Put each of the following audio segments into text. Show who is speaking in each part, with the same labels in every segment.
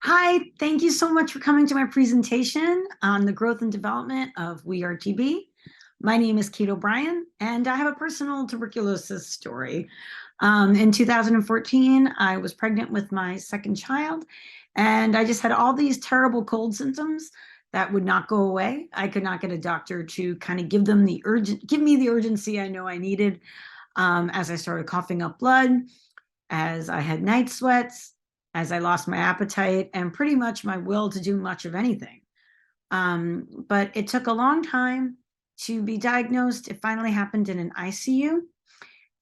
Speaker 1: Hi, thank you so much for coming to my presentation on the growth and development of We Are TB. My name is Kate O'Brien, and I have a personal tuberculosis story. In 2014, I was pregnant with my second child, and I just had all these terrible cold symptoms that would not go away. I could not get a doctor to kind of give me the urgency I know I needed as I started coughing up blood, as I had night sweats, as I lost my appetite, and pretty much my will to do much of anything. But it took a long time to be diagnosed. It finally happened in an ICU,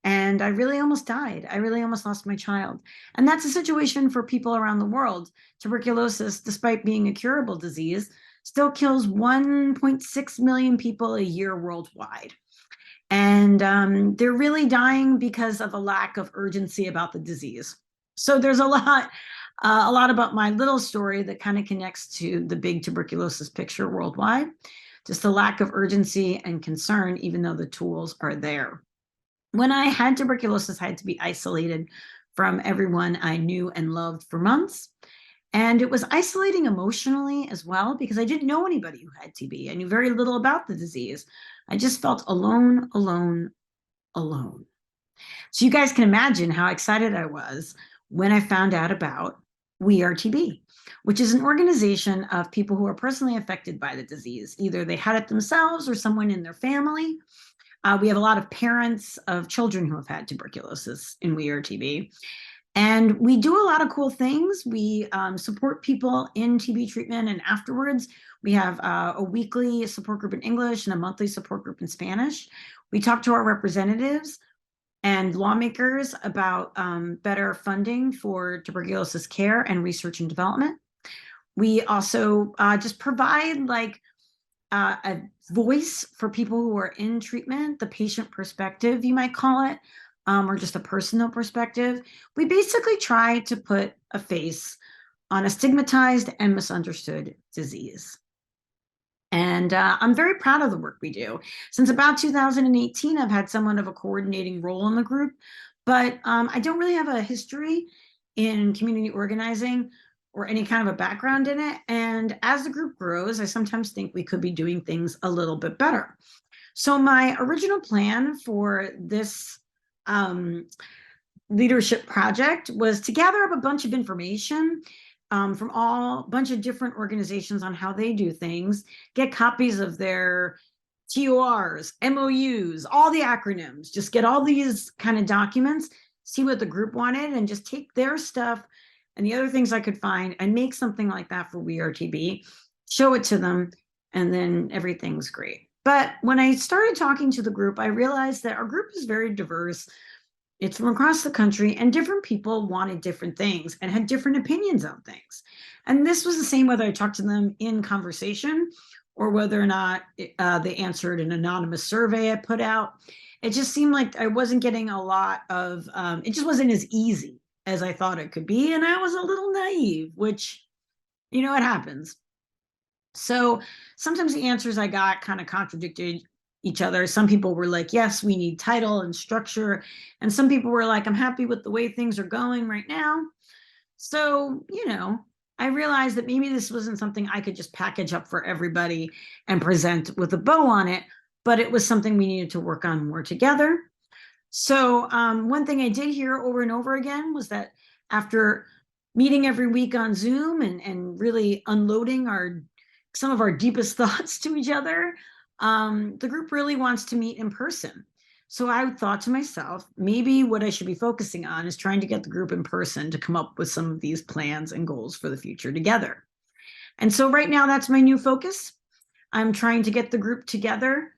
Speaker 1: and I really almost died. I really almost lost my child. And that's a situation for people around the world. Tuberculosis, despite being a curable disease, still kills 1.6 million people a year worldwide. And they're really dying because of a lack of urgency about the disease. So there's a lot about my little story that kind of connects to the big tuberculosis picture worldwide. Just a lack of urgency and concern, even though the tools are there. When I had tuberculosis, I had to be isolated from everyone I knew and loved for months. And it was isolating emotionally as well because I didn't know anybody who had TB. I knew very little about the disease. I just felt alone, alone, alone. So you guys can imagine how excited I was when I found out about We Are TB, which is an organization of people who are personally affected by the disease. Either they had it themselves or someone in their family. We have a lot of parents of children who have had tuberculosis in We Are TB. And we do a lot of cool things. We support people in TB treatment and afterwards. We have a weekly support group in English and a monthly support group in Spanish. We talk to our representatives and lawmakers about better funding for tuberculosis care and research and development. We also just provide a voice for people who are in treatment, the patient perspective, you might call it, or just a personal perspective. We basically try to put a face on a stigmatized and misunderstood disease. And I'm very proud of the work we do. Since about 2018, I've had somewhat of a coordinating role in the group, but I don't really have a history in community organizing or any kind of a background in it. And as the group grows, I sometimes think we could be doing things a little bit better. So my original plan for this leadership project was to gather up a bunch of information from a bunch of different organizations on how they do things, get copies of their TORs, MOUs, all the acronyms, just get all these kind of documents, see what the group wanted, and just take their stuff and the other things I could find and make something like that for We Are TB, show it to them, and then everything's great. But when I started talking to the group, I realized that our group is very diverse. It's from across the country, and different people wanted different things and had different opinions on things. And this was the same whether I talked to them in conversation or whether or not they answered an anonymous survey I put out. It just seemed like I wasn't getting a lot of, it just wasn't as easy as I thought it could be. And I was a little naive, which, it happens. So sometimes the answers I got kind of contradicted each other. Some people were like, yes, we need title and structure. And some people were like, I'm happy with the way things are going right now. So, I realized that maybe this wasn't something I could just package up for everybody and present with a bow on it, but it was something we needed to work on more together. So one thing I did hear over and over again was that after meeting every week on Zoom and really unloading some of our deepest thoughts to each other, the group really wants to meet in person. So I thought to myself, maybe what I should be focusing on is trying to get the group in person to come up with some of these plans and goals for the future together. And so right now, that's my new focus. I'm trying to get the group together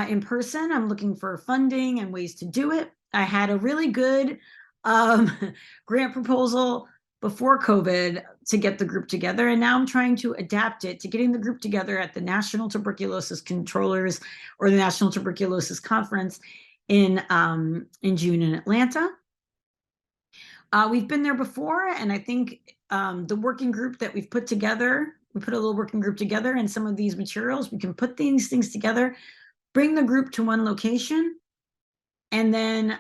Speaker 1: in person. I'm looking for funding and ways to do it. I had a really good grant proposal before COVID to get the group together. And now I'm trying to adapt it to getting the group together at the National Tuberculosis Controllers or the National Tuberculosis Conference in June in Atlanta. We've been there before, and I think the working group that we've put together, we put a little working group together and some of these materials, we can put these things together, bring the group to one location, and then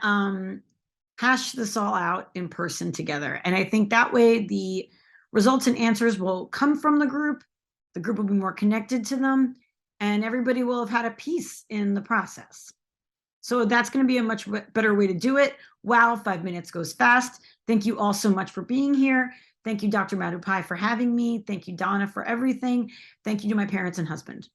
Speaker 1: hash this all out in person together. And I think that way the Results and answers will come from the group will be more connected to them, and everybody will have had a piece in the process. So that's going to be a much better way to do it. Wow, 5 minutes goes fast. Thank you all so much for being here. Thank you, Dr. Madhupai, for having me. Thank you, Donna, for everything. Thank you to my parents and husband.